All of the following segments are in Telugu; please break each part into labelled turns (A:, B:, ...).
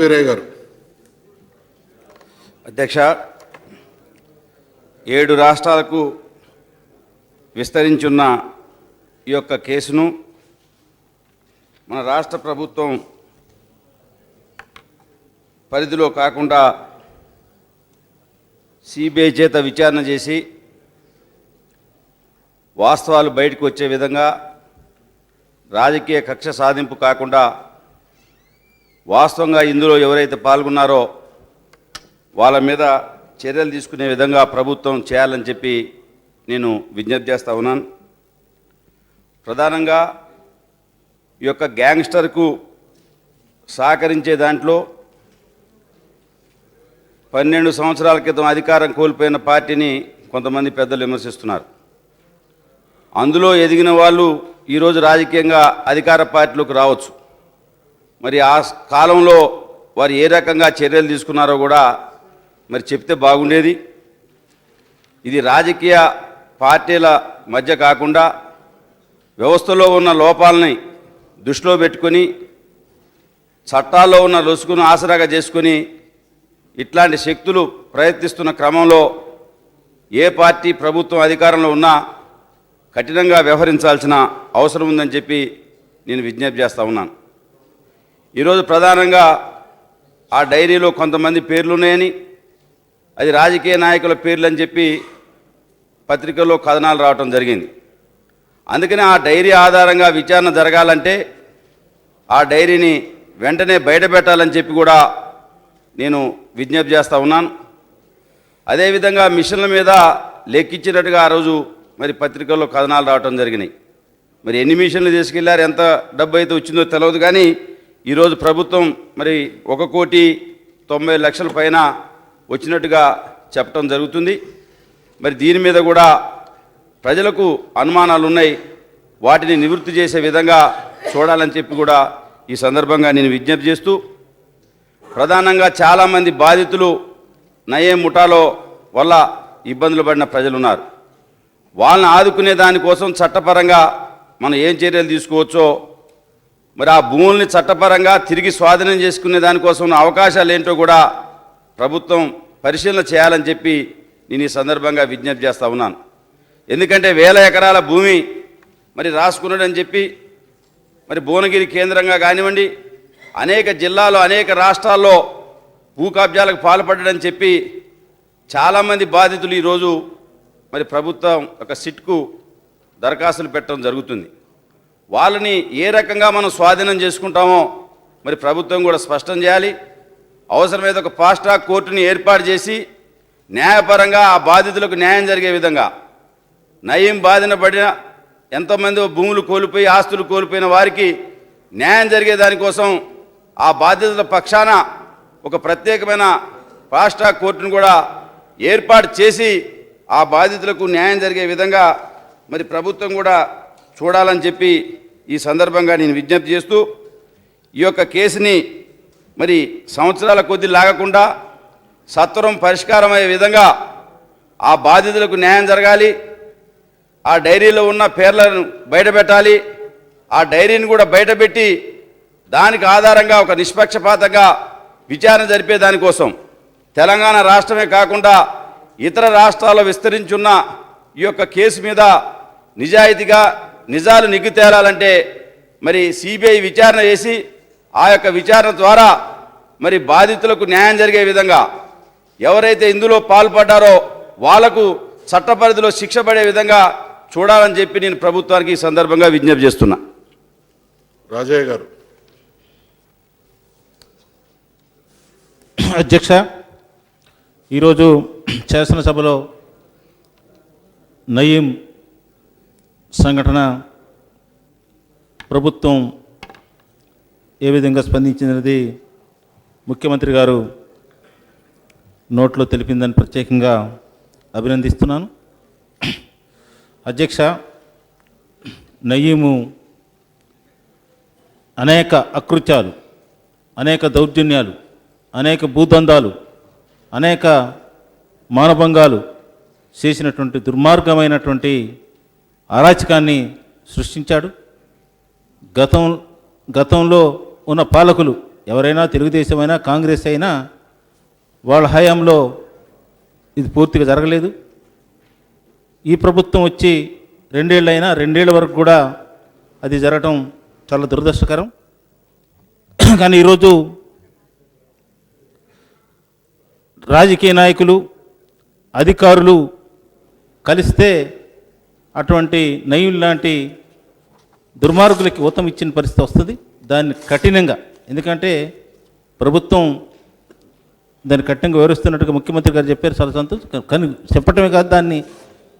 A: వీరయ్య గారు.
B: అధ్యక్ష, 7 రాష్ట్రాలకు విస్తరించున్న ఈ యొక్క కేసును మన రాష్ట్ర ప్రభుత్వం పరిధిలో కాకుండా సిబిఐ చేత విచారణ చేసి వాస్తవాలు బయటకు వచ్చే విధంగా రాజకీయ కక్ష సాధింపు కాకుండా వాస్తవంగా ఇందులో ఎవరైతే పాల్గొన్నారో వాళ్ళ మీద చర్యలు తీసుకునే విధంగా ప్రభుత్వం చేయాలని చెప్పి నేను విజ్ఞప్తి చేస్తూ ఉన్నాను. ప్రధానంగా ఈ యొక్క గ్యాంగ్స్టర్కు సహకరించే దాంట్లో 12 సంవత్సరాల క్రితం అధికారం కోల్పోయిన పార్టీని కొంతమంది పెద్దలు విమర్శిస్తున్నారు. అందులో ఎదిగిన వాళ్ళు ఈరోజు రాజకీయంగా అధికార పార్టీలోకి రావచ్చు. మరి ఆ కాలంలో వారు ఏ రకంగా చర్యలు తీసుకున్నారో కూడా మరి చెప్తే బాగుండేది. ఇది రాజకీయ పార్టీల మధ్య కాకుండా వ్యవస్థలో ఉన్న లోపాలని దృష్టిలో పెట్టుకొని చట్టాల్లో ఉన్న లొసుగును ఆసరాగా చేసుకొని ఇట్లాంటి శక్తులు ప్రయత్నిస్తున్న క్రమంలో ఏ పార్టీ ప్రభుత్వం అధికారంలో ఉన్నా కఠినంగా వ్యవహరించాల్సిన అవసరం ఉందని చెప్పి నేను విజ్ఞప్తి చేస్తూ ఉన్నాను. ఈరోజు ప్రధానంగా ఆ డైరీలో కొంతమంది పేర్లు ఉన్నాయని, అది రాజకీయ నాయకుల పేర్లు అని చెప్పి పత్రికల్లో కథనాలు రావటం జరిగింది. అందుకని ఆ డైరీ ఆధారంగా విచారణ జరగాలంటే ఆ డైరీని వెంటనే బయటపెట్టాలని చెప్పి కూడా నేను విజ్ఞప్తి చేస్తూ ఉన్నాను. అదేవిధంగా మిషన్ల మీద లెక్కించినట్టుగా ఆ రోజు మరి పత్రికల్లో కథనాలు రావటం జరిగినాయి. మరి ఎన్ని మిషన్లు తీసుకెళ్లారు, ఎంత డబ్బు అయితే వచ్చిందో తెలియదు. కానీ ఈరోజు ప్రభుత్వం మరి 1,90,00,000 పైన వచ్చినట్టుగా చెప్పడం జరుగుతుంది. మరి దీని మీద కూడా ప్రజలకు అనుమానాలు ఉన్నాయి, వాటిని నివృత్తి చేసే విధంగా చూడాలని చెప్పి కూడా ఈ సందర్భంగా నేను విజ్ఞప్తి చేస్తూ, ప్రధానంగా చాలామంది బాధితులు నయీం ముఠాలో వల్ల ఇబ్బందులు పడిన ప్రజలు ఉన్నారు. వాళ్ళని ఆదుకునే దానికోసం చట్టపరంగా మనం ఏం చర్యలు తీసుకోవచ్చో, మరి ఆ భూముల్ని చట్టపరంగా తిరిగి స్వాధీనం చేసుకునే దానికోసం ఉన్న అవకాశాలు ఏంటో కూడా ప్రభుత్వం పరిశీలన చేయాలని చెప్పి నేను ఈ సందర్భంగా విజ్ఞప్తి చేస్తూ ఉన్నాను. ఎందుకంటే 1000 ఎకరాల భూమి మరి రాసుకున్నాడని చెప్పి మరి భువనగిరి కేంద్రంగా కానివ్వండి, అనేక జిల్లాలో అనేక రాష్ట్రాల్లో భూ కబ్జాలకు పాల్పడ్డాడని చెప్పి చాలామంది బాధితులు ఈరోజు మరి ప్రభుత్వం ఒక సిట్కు దరఖాస్తులు పెట్టడం జరుగుతుంది. వాళ్ళని ఏ రకంగా మనం స్వాధీనం చేసుకుంటామో మరి ప్రభుత్వం కూడా స్పష్టం చేయాలి. అవసరమైతే ఒక ఫాస్ట్ ట్రాక్ కోర్టుని ఏర్పాటు చేసి న్యాయపరంగా ఆ బాధితులకు న్యాయం జరిగే విధంగా, నయీం బాధిన పడిన ఎంతోమంది భూములు కోల్పోయి ఆస్తులు కోల్పోయిన వారికి న్యాయం జరిగే దానికోసం ఆ బాధితుల పక్షాన ఒక ప్రత్యేకమైన ఫాస్ట్ ట్రాక్ కోర్టును కూడా ఏర్పాటు చేసి ఆ బాధితులకు న్యాయం జరిగే విధంగా మరి ప్రభుత్వం కూడా చూడాలని చెప్పి ఈ సందర్భంగా నేను విజ్ఞప్తి చేస్తూ, ఈ యొక్క కేసుని మరి సంవత్సరాల కొద్దీ లాగకుండా సత్వరం పరిష్కారం అయ్యే విధంగా ఆ బాధితులకు న్యాయం జరగాలి. ఆ డైరీలో ఉన్న పేర్లను బయటపెట్టాలి. ఆ డైరీని కూడా బయటపెట్టి దానికి ఆధారంగా ఒక నిష్పక్షపాతంగా విచారణ జరిపే దానికోసం తెలంగాణ రాష్ట్రమే కాకుండా ఇతర రాష్ట్రాల్లో విస్తరించున్న ఈ యొక్క కేసు మీద నిజాయితీగా నిజాలు నిగ్గు తేలాలంటే మరి సిబిఐ విచారణ చేసి ఆ యొక్క విచారణ ద్వారా మరి బాధితులకు న్యాయం జరిగే విధంగా ఎవరైతే ఇందులో పాల్పడ్డారో వాళ్లకు చట్ట పరిధిలో శిక్ష పడే విధంగా చూడాలని చెప్పి నేను ప్రభుత్వానికి ఈ సందర్భంగా విజ్ఞప్తి చేస్తున్నా.
A: రాజయ్య గారు.
C: అధ్యక్ష, ఈరోజు శాసనసభలో నయీం సంఘటన ప్రభుత్వం ఏ విధంగా స్పందించినది ముఖ్యమంత్రి గారు నోట్లో తెలిపిందని ప్రత్యేకంగా అభినందిస్తున్నాను. అధ్యక్ష, నయీము అనేక అకృత్యాలు, అనేక దౌర్జన్యాలు, అనేక భూదందాలు, అనేక మానభంగాలు చేసినటువంటి దుర్మార్గమైనటువంటి అరాచకాన్ని సృష్టించాడు. గతంలో ఉన్న పాలకులు ఎవరైనా తెలుగుదేశమైనా కాంగ్రెస్ అయినా వాళ్ళ హయాంలో ఇది పూర్తిగా జరగలేదు. ఈ ప్రభుత్వం వచ్చి 2 ఏళ్ళైనా 2 ఏళ్ళ వరకు కూడా అది జరగటం చాలా దురదృష్టకరం. కానీ ఈరోజు రాజకీయ నాయకులు అధికారులు కలిస్తే అటువంటి నయం లాంటి దుర్మార్గులకి ఊతం ఇచ్చిన పరిస్థితి వస్తుంది. దాన్ని కఠినంగా, ఎందుకంటే ప్రభుత్వం దాన్ని కఠినంగా వివరిస్తున్నట్టుగా ముఖ్యమంత్రి గారు చెప్పారు, చాలా సంతోషం. కానీ చెప్పటమే కాదు, దాన్ని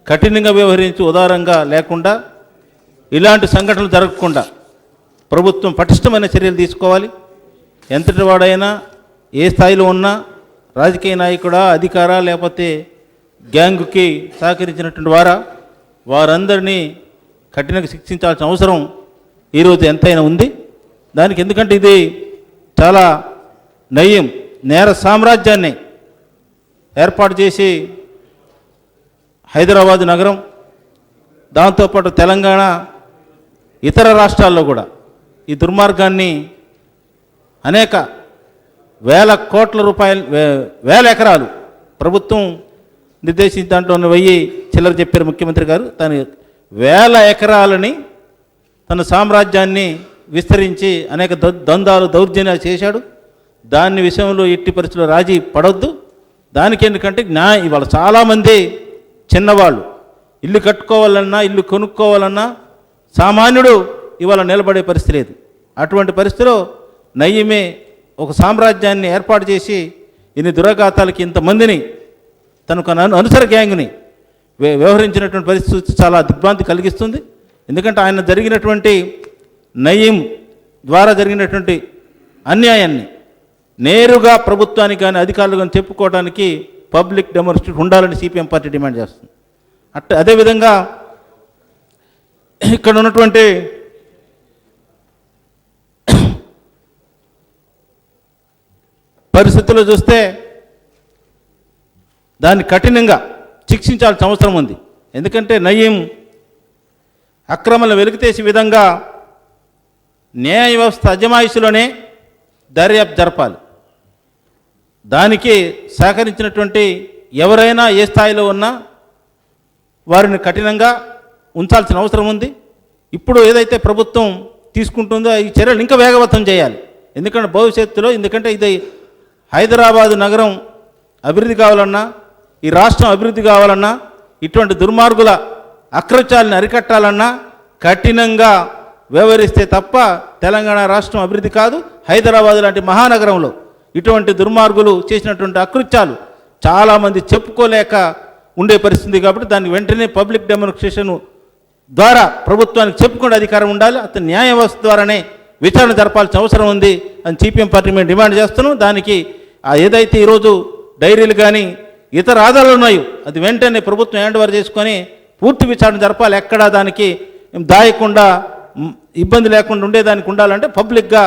C: కఠినంగా వ్యవహరించి ఉదారంగా లేకుండా ఇలాంటి సంఘటనలు జరగకుండా ప్రభుత్వం పటిష్టమైన చర్యలు తీసుకోవాలి. ఎంతటి వాడైనా ఏ స్థాయిలో ఉన్నా రాజకీయ నాయకుడా, అధికారా, లేకపోతే గ్యాంగుకి సహకరించినటువంటి వారందరినీ కఠినంగా శిక్షించాల్సిన అవసరం ఈరోజు ఎంతైనా ఉంది. దానికి ఎందుకంటే ఇది చాలా నయం నేర సామ్రాజ్యాన్ని ఏర్పాటు చేసి హైదరాబాదు నగరం, దాంతోపాటు తెలంగాణ, ఇతర రాష్ట్రాల్లో కూడా ఈ దుర్మార్గాన్ని అనేక వేల కోట్ల రూపాయలు, వేల ఎకరాలు ప్రభుత్వం నిర్దేశించిన దాంట్లో 1000 చిల్లర చెప్పారు ముఖ్యమంత్రి గారు. తన వేల ఎకరాలని తన సామ్రాజ్యాన్ని విస్తరించి అనేక ద్వంద్వాలు, దౌర్జన్యాలు చేశాడు. దాని విషయంలో ఎట్టి పరిస్థితుల్లో రాజీ పడొద్దు. దానికి ఎందుకంటే ఇవాళ చాలామంది చిన్నవాళ్ళు ఇల్లు కట్టుకోవాలన్నా, ఇల్లు కొనుక్కోవాలన్నా సామాన్యుడు ఇవాళ నిలబడే పరిస్థితి లేదు. అటువంటి పరిస్థితిలో నయ్యమే ఒక సామ్రాజ్యాన్ని ఏర్పాటు చేసి ఇన్ని దురాఘాతాలకి ఇంతమందిని తనకు అనుసర గ్యాంగ్ని వ్యవహరించినటువంటి పరిస్థితి చాలా దిగ్భ్రాంతి కలిగిస్తుంది. ఎందుకంటే ఆయన జరిగినటువంటి నయీం ద్వారా జరిగినటువంటి అన్యాయాన్ని నేరుగా ప్రభుత్వానికి కానీ అధికారులు కానీ చెప్పుకోవడానికి పబ్లిక్ డెమోన్స్ట్రేషన్ ఉండాలని సిపిఎం పార్టీ డిమాండ్ చేస్తుంది. అదేవిధంగా ఇక్కడ ఉన్నటువంటి పరిస్థితుల్లో చూస్తే దాన్ని కఠినంగా శిక్షించాల్సిన అవసరం ఉంది. ఎందుకంటే నయీం అక్రమాలను వెలికితీసే విధంగా న్యాయ వ్యవస్థ అజమాయిషిలోనే దర్యాప్తు జరపాలి. దానికి సహకరించినటువంటి ఎవరైనా ఏ స్థాయిలో ఉన్నా వారిని కఠినంగా ఉంచాల్సిన అవసరం ఉంది. ఇప్పుడు ఏదైతే ప్రభుత్వం తీసుకుంటుందో ఈ చర్యలు ఇంకా వేగవంతం చేయాలి. ఎందుకంటే భవిష్యత్తులో, ఎందుకంటే ఇది హైదరాబాదు నగరం అభివృద్ధి కావాలన్నా, ఈ రాష్ట్రం అభివృద్ధి కావాలన్నా, ఇటువంటి దుర్మార్గుల అకృత్యాలను అరికట్టాలన్నా కఠినంగా వ్యవహరిస్తే తప్ప తెలంగాణ రాష్ట్రం అభివృద్ధి కాదు. హైదరాబాద్ లాంటి మహానగరంలో ఇటువంటి దుర్మార్గులు చేసినటువంటి అకృత్యాలు చాలామంది చెప్పుకోలేక ఉండే పరిస్థితి. కాబట్టి దాన్ని వెంటనే పబ్లిక్ డెమోన్స్ట్రేషన్ ద్వారా ప్రభుత్వానికి చెప్పుకునే అధికారం ఉండాలి. అతని న్యాయ వ్యవస్థ ద్వారానే విచారణ జరపాల్సిన అవసరం ఉంది అని సిపిఎం పార్టీ మేము డిమాండ్ చేస్తున్నాం. దానికి ఏదైతే ఈరోజు డైరీలు కానీ ఇతర ఆధారాలు ఉన్నాయో అది వెంటనే ప్రభుత్వం హ్యాండ్ ఓవర్ చేసుకొని పూర్తి విచారణ జరపాలి. ఎక్కడా దానికి దాయకుండా ఇబ్బంది లేకుండా ఉండేదానికి ఉండాలంటే పబ్లిక్గా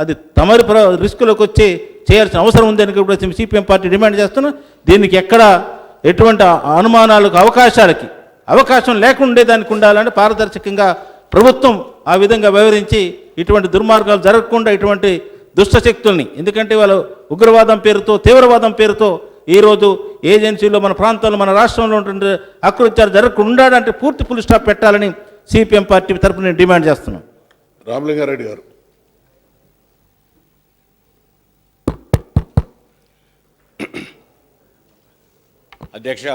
C: అది తమరి రిస్కులోకి వచ్చి చేయాల్సిన అవసరం ఉందని కూడా సిపిఎం పార్టీ డిమాండ్ చేస్తున్నాం. దీనికి ఎక్కడ ఎటువంటి అనుమానాలకు అవకాశం లేకుండా ఉండేదానికి ఉండాలంటే పారదర్శకంగా ప్రభుత్వం ఆ విధంగా వ్యవహరించి ఇటువంటి దుర్మార్గాలు జరగకుండా ఇటువంటి దుష్టశక్తుల్ని, ఎందుకంటే వాళ్ళు ఉగ్రవాదం పేరుతో, తీవ్రవాదం పేరుతో ఈరోజు ఏజెన్సీలో మన ప్రాంతంలో మన రాష్ట్రంలో ఉంటుండే అకృత్యాలు జరగకుండా ఉండాలంటే పూర్తి ఫుల్ స్టాప్ పెట్టాలని సిపిఎం పార్టీ తరఫున నేను డిమాండ్ చేస్తున్నాను.
A: రామలింగారెడ్డి గారు.
D: అధ్యక్ష,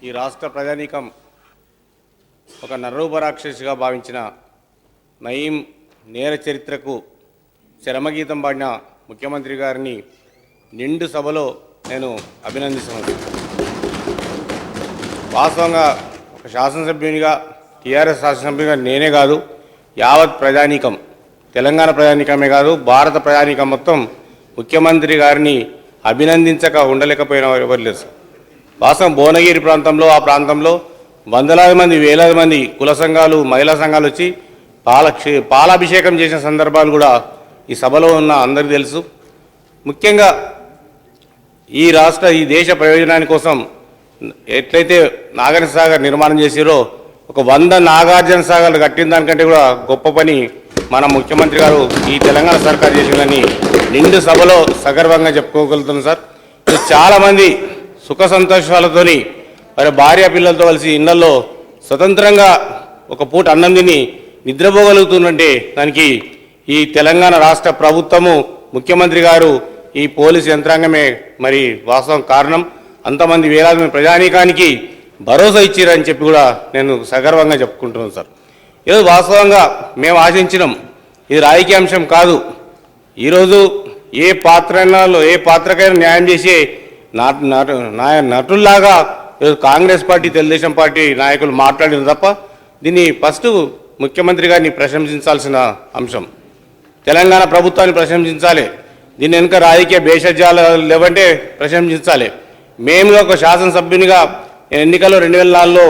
D: ఈ రాష్ట్ర ప్రజానీకం ఒక నరరూపరాక్షసిగా భావించిన నయీం నేర చరిత్రకు చరమగీతం పాడిన ముఖ్యమంత్రి గారిని నిండు సభలో నేను అభినందిస్తున్నాను. వాస్తవంగా ఒక శాసనసభ్యునిగా, టీఆర్ఎస్ శాసనసభ్యునిగా నేనే కాదు, యావత్ ప్రజానీకం, తెలంగాణ ప్రజానీకమే కాదు భారత ప్రజానీకం మొత్తం ముఖ్యమంత్రి గారిని అభినందించక ఉండలేకపోయిన ఎవరు లేదు. వాస్తవం భువనగిరి ప్రాంతంలో, ఆ ప్రాంతంలో వందలాది మంది, వేలాది మంది కుల సంఘాలు, మహిళా సంఘాలు వచ్చి పాలాభిషేకం చేసిన సందర్భాలు కూడా ఈ సభలో ఉన్న అందరికీ తెలుసు. ముఖ్యంగా ఈ దేశ ప్రయోజనాని కోసం ఎట్లయితే నాగార్జున సాగర్ నిర్మాణం చేసిరో, ఒక 100 నాగార్జున సాగర్లు కట్టిన దానికంటే కూడా గొప్ప పని మన ముఖ్యమంత్రి గారు ఈ తెలంగాణ సర్కార్ చేసిందని నిండు సభలో సగర్వంగా చెప్పుకోగలుగుతున్నాం సార్. చాలామంది సుఖ సంతోషాలతోని మరి భార్య పిల్లలతో కలిసి ఇళ్లలో స్వతంత్రంగా ఒక పూట అన్నం తిని నిద్రపోగలుగుతుందంటే దానికి ఈ తెలంగాణ రాష్ట్ర ప్రభుత్వము ముఖ్యమంత్రి గారు ఈ పోలీసు యంత్రాంగమే మరి వాస్తవం కారణం. అంతమంది వేలాది మంది ప్రజానీకానికి భరోసా ఇచ్చారని చెప్పి కూడా నేను సగర్వంగా చెప్పుకుంటున్నాను సార్. ఈరోజు వాస్తవంగా మేము ఆశించినాం, ఇది రాజకీయ అంశం కాదు. ఈరోజు ఏ పాత్రకైనా న్యాయం చేసే నటుల్లాగా ఈరోజు కాంగ్రెస్ పార్టీ తెలుగుదేశం పార్టీ నాయకులు మాట్లాడిన తప్ప దీన్ని ఫస్ట్ ముఖ్యమంత్రి గారిని ప్రశంసించాల్సిన అంశం. తెలంగాణ ప్రభుత్వాన్ని ప్రశంసించాలి. దీని వెనుక రాజకీయ భేషజాలు లేవంటే ప్రశంసించాలి. మేము ఒక శాసనసభ్యునిగా ఎన్నికల్లో 2004లో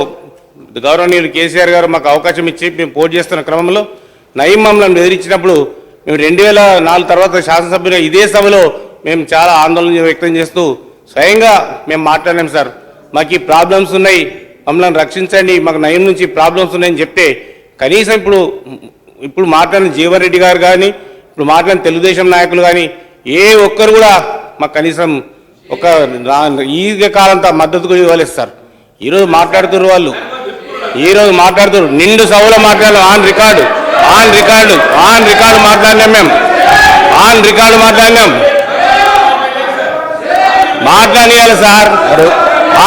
D: గౌరవనీయులు కేసీఆర్ గారు మాకు అవకాశం ఇచ్చి మేము పోటీ చేస్తున్న క్రమంలో నయీం మమ్మల్ని బెదిరించినప్పుడు మేము 2004 తర్వాత శాసనసభ్యులుగా ఇదే సభలో మేము చాలా ఆందోళన వ్యక్తం చేస్తూ స్వయంగా మేము మాట్లాడాం సార్, మాకు ఈ ప్రాబ్లమ్స్ ఉన్నాయి, మమ్మల్ని రక్షించండి, మాకు నయం నుంచి ప్రాబ్లమ్స్ ఉన్నాయని చెప్తే కనీసం ఇప్పుడు మాట్లాడిన జీవన్ రెడ్డి గారు కానీ ఇప్పుడు మాట్లాడిన తెలుగుదేశం నాయకులు కానీ ఏ ఒక్కరు కూడా మాకు కనీసం ఒక ఈ కాలంతో మద్దతు కూడా ఇవ్వలేదు సార్. ఈరోజు మాట్లాడుతున్నారు వాళ్ళు, ఈరోజు మాట్లాడుతున్నారు నిండు సభలో మాట్లాడాం, ఆన్ రికార్డు మాట్లాడినాం, మేము ఆన్ రికార్డు మాట్లాడియాలి సార్,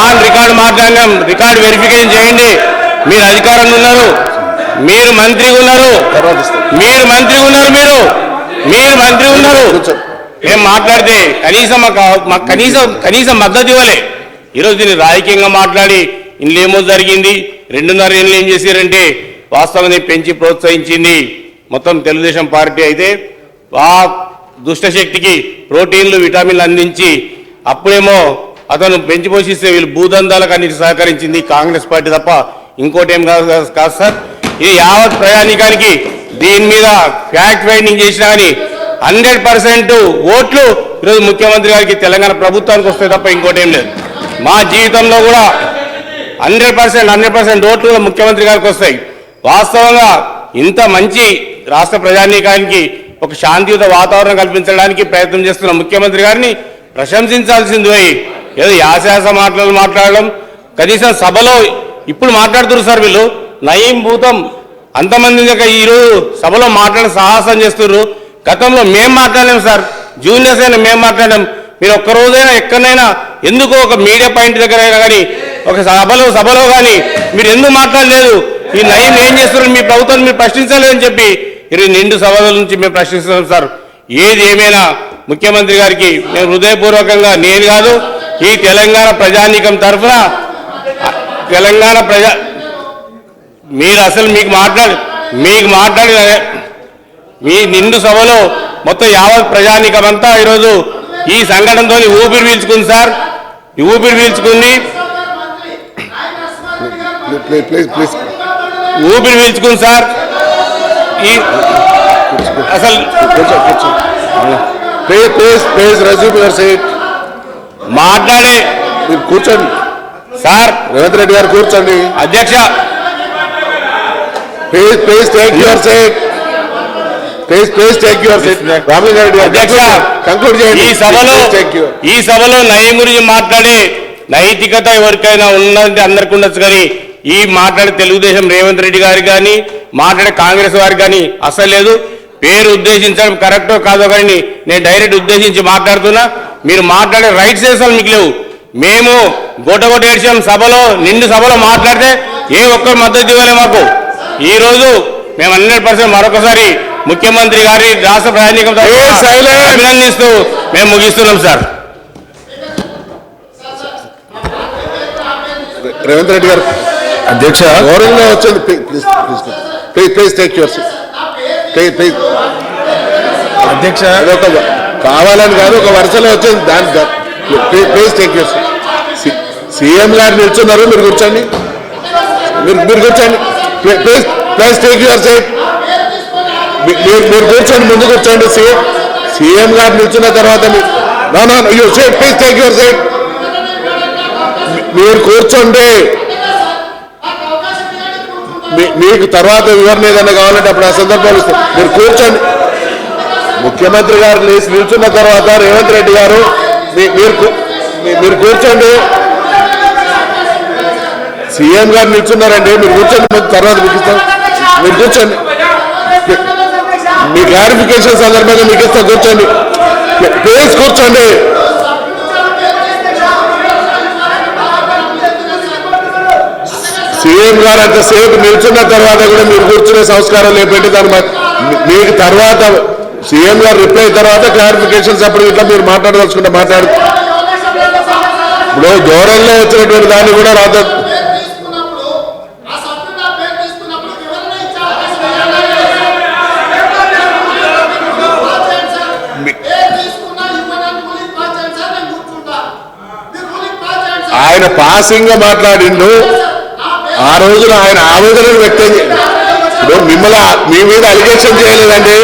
D: ఆన్ రికార్డు మాట్లాడినాం. రికార్డు వెరిఫికేషన్ చేయండి. మీరు అధికారంలో ఉన్నారు, మీరు మంత్రి ఉన్నారు, మేము మాట్లాడితే కనీసం మద్దతు ఇవ్వలే. ఈరోజు దీన్ని రాజకీయంగా మాట్లాడి ఇంట్లో ఏమో జరిగింది, 2.5 ఏళ్ళు ఏం చేశారంటే వాస్తవాన్ని పెంచి ప్రోత్సహించింది మొత్తం తెలుగుదేశం పార్టీ అయితే ఆ దుష్టశక్తికి ప్రోటీన్లు విటమిన్లు అందించి అప్పుడేమో అతను పెంచి పోషిస్తే వీళ్ళు భూదందాలకు అన్నిటి సహకరించింది కాంగ్రెస్ పార్టీ తప్ప ఇంకోటి ఏం కాదు సార్. ఇది యావత్ ప్రజానీకానికి దీని మీద ఫ్యాక్ట్ ఫైండింగ్ చేసినా కానీ 100% ఓట్లు ఈరోజు ముఖ్యమంత్రి గారికి తెలంగాణ ప్రభుత్వానికి వస్తాయి తప్ప ఇంకోటి ఏం లేదు. మా జీవితంలో కూడా 100% ఓట్లు కూడా ముఖ్యమంత్రి గారికి వస్తాయి. వాస్తవంగా ఇంత మంచి రాష్ట్ర ప్రజానీకానికి ఒక శాంతియుత వాతావరణం కల్పించడానికి ప్రయత్నం చేస్తున్న ముఖ్యమంత్రి గారిని ప్రశంసించాల్సింది పోయి ఏదో యాశాస మాట్లాడడం, కనీసం సభలో ఇప్పుడు మాట్లాడుతున్నారు సార్ వీళ్ళు నయీం భూతం అంతమంది ఈరోజు సభలో మాట్లాడే సాహసం చేస్తున్నారు. గతంలో మేము మాట్లాడలేము సార్, జూనియర్స్ అయినా మేము మాట్లాడాం. మీరు ఒక్కరోజైనా ఎక్కడైనా ఎందుకు ఒక మీడియా పాయింట్ దగ్గర అయినా కానీ ఒక సభలో కానీ మీరు ఎందుకు మాట్లాడలేదు, ఈ నయీం ఏం చేస్తున్నారు, మీ ప్రభుత్వాన్ని మీరు ప్రశ్నించలేదని చెప్పి ఈరోజు నిండు సభల నుంచి మేము ప్రశ్నిస్తున్నాం సార్. ఏది ఏమైనా ముఖ్యమంత్రి గారికి మేము హృదయపూర్వకంగా నేను కాదు ఈ తెలంగాణ ప్రజానీకం తరఫున మీరు అసలు మీకు మాట్లాడిన మీ నిండు సభలో మొత్తం యావత్ ప్రజానీకం అంతా ఈరోజు ఈ సంఘటనతో ఊపిరి పీల్చుకుంది సార్. ఊపిరి పీల్చుకుంది సార్. అసలు మాట్లాడే
A: మీరు కూర్చోండి
D: సార్.
A: రేవంత్ రెడ్డి గారు కూర్చోండి.
D: అధ్యక్ష
A: please take your seat. Please take your seat. Ramalinga Reddy గారు
D: అధ్యక్ష
A: కంక్లూడ్ చేయండి.
D: ఈ సభలో నయం గురించి మాట్లాడే నైతికత ఎవరికైనా ఉన్నది అందరికి ఉండొచ్చు, కానీ ఈ మాట్లాడే తెలుగుదేశం రేవంత్ రెడ్డి గారికి కానీ మాట్లాడే కాంగ్రెస్ వారికి కానీ అసలు లేదు. పేరు ఉద్దేశించడం కరెక్టో కాదో కానీ నేను డైరెక్ట్ ఉద్దేశించి మాట్లాడుతున్నా. మీరు మాట్లాడే రైట్స్ అసలు మీకు లేవు. మేము గొట్టగొట్ట ఏడ్చాం సభలో, నిండు సభలో మాట్లాడితే ఏ ఒక్కరు మద్దతు ఇవ్వలే మాకు. ఈరోజు మేము 100% మరొకసారి ముఖ్యమంత్రి గారి రాష్ట్ర ప్రయాణికం అభినందిస్తూ మేము ముగిస్తున్నాం సార్.
A: రేవంత్ రెడ్డి గారు అధ్యక్ష గౌరవంగా వచ్చింది. Please take your seat. Please అధ్యక్ష కావాలని కాదు, ఒక వరుసలో వచ్చింది దాని. Please take your seat. CM గారు నిల్చున్నారు, మీరు కూర్చోండి. మీరు కూర్చోండి. Please take your seat. మీరు కూర్చోండి, ముందు కూర్చోండి. సీఎం గారు నిల్చున్న తర్వాత ప్లీజ్ టేక్ యువర్ సీట్. మీరు కూర్చోండి. మీకు తర్వాత వివరణ ఏదైనా కావాలంటే అప్పుడు ఆ సందర్భాలు ఇస్తాం. మీరు కూర్చోండి. ముఖ్యమంత్రి గారు లేచి నిల్చున్న తర్వాత రేవంత్ రెడ్డి గారు మీరు కూర్చోండి. సీఎం గారు నిల్చున్నారండి, మీరు కూర్చోండి. తర్వాత మీకు ఇస్తాం. మీరు కూర్చోండి. మీ క్లారిఫికేషన్ సందర్భంగా మీకు ఇస్తాం. కూర్చోండి ప్లీజ్, కూర్చోండి. సీఎం గారు అంతసేపు నిల్చున్న తర్వాత కూడా మీరు కూర్చునే సంస్కారం లేపెట్టి దాని మీకు తర్వాత సీఎం గారు రిప్లై తర్వాత క్లారిఫికేషన్స్ అప్పుడు ఇట్లా మీరు మాట్లాడదలుచుకుంటే మాట్లాడు. ఇప్పుడు దూరంలో వచ్చినటువంటి దాన్ని కూడా రాత ఆయన పాసింగ్ గా మాట్లాడిండు. ఆ రోజున ఆయన ఆవేదనను వ్యక్తం ఇప్పుడు మిమ్మల్ని మీ మీద అలిగేషన్ చేయలేదండి.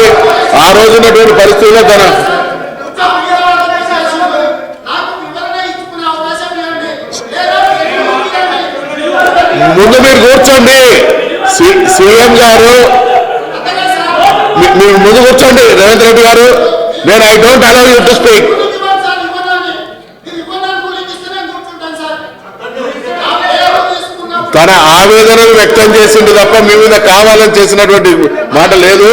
A: ఆ రోజు ఉన్నటువంటి పరిస్థితుల్లో తన ముందు మీరు కూర్చోండి. సీఎం గారు మీరు ముందు కూర్చోండి. రేవంత్ రెడ్డి గారు, నేను I don't allow you to speak. తన ఆవేదనను వ్యక్తం చేసింది తప్ప మీ మీద కావాలని చేసినటువంటి మాట లేదు.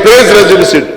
A: Please resume seat.